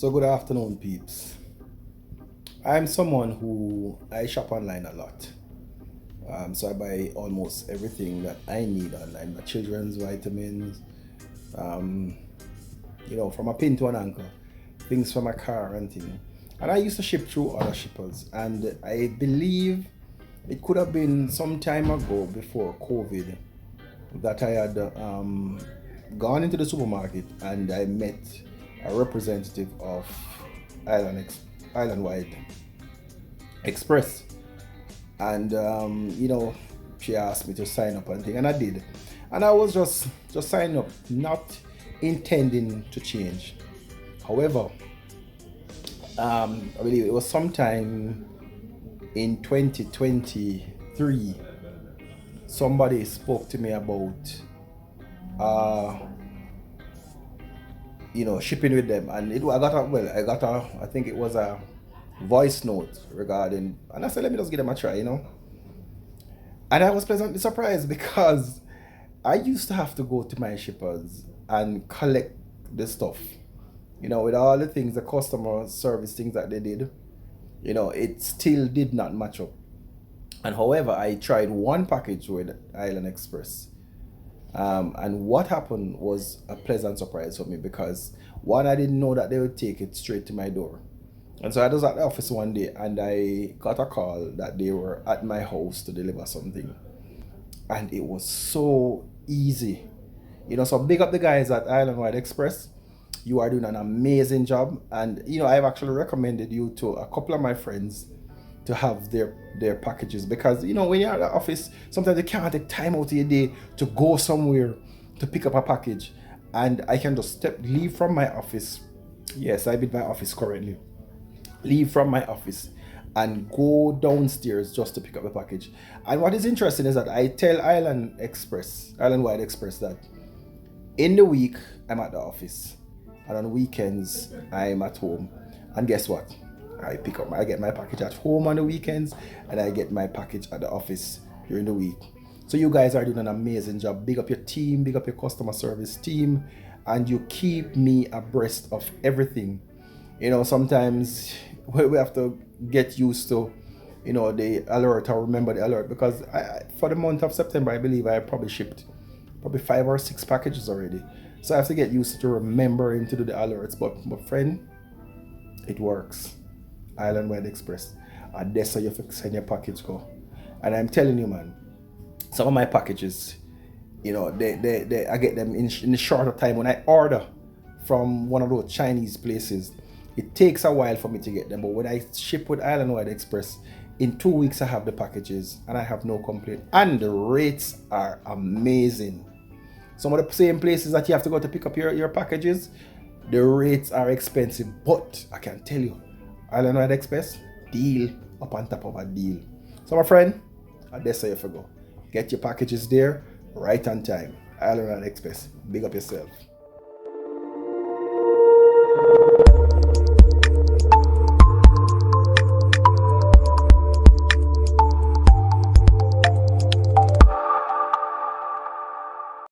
So good afternoon, peeps. I'm someone who I shop online a lot. So I buy almost everything that I need online. My children's vitamins, um, from a pin to an anchor, things for my car and things. And I used to ship through other shippers, and I believe it could have been some time ago before COVID that I had gone into the supermarket and I met a representative of Island Wide Express, and she asked me to sign up and thing, and I did, and I was just signing up, not intending to change. However, I believe it was sometime in 2023 somebody spoke to me about shipping with them, and I got a, I think it was a voice note regarding, and I said, let me just give them a try, and I was pleasantly surprised because I used to have to go to my shippers and collect the stuff, with all the things, the customer service things that they did, it still did not match up. And however, I tried one package with Island Express, and what happened was a pleasant surprise for me because one, I didn't know that they would take it straight to my door. And so I was at the office one day and I got a call that they were at my house to deliver something. And it was so easy. So big up the guys at Island Wide Express. You are doing an amazing job. And I've actually recommended you to a couple of my friends to have their packages, because when you're at the office, sometimes you can't take time out of your day to go somewhere to pick up a package. And I can just leave from my office. Yes, I'm in my office currently. Leave from my office and go downstairs just to pick up the package. And what is interesting is that I tell Island Wide Express, that in the week I'm at the office and on weekends I'm at home. And guess what? I get my package at home on the weekends and I get my package at the office during the week. So you guys are doing an amazing job. Big up your team, big up your customer service team, and you keep me abreast of everything. Sometimes we have to get used to, the alert, or remember the alert, because for the month of September, I believe I probably shipped 5 or 6 packages already. So I have to get used to remembering to do the alerts. But my friend, it works. Island Wide Express. And that's how you send your package go. And I'm telling you, man, some of my packages, I get them in a shorter time. When I order from one of those Chinese places, it takes a while for me to get them. But when I ship with Island Wide Express, in 2 weeks I have the packages and I have no complaint. And the rates are amazing. Some of the same places that you have to go to pick up your packages, the rates are expensive. But I can tell you, Island Wide Express, deal up on top of a deal. So my friend, that's how you have to go. Get your packages there right on time. Island Wide Express, big up yourself.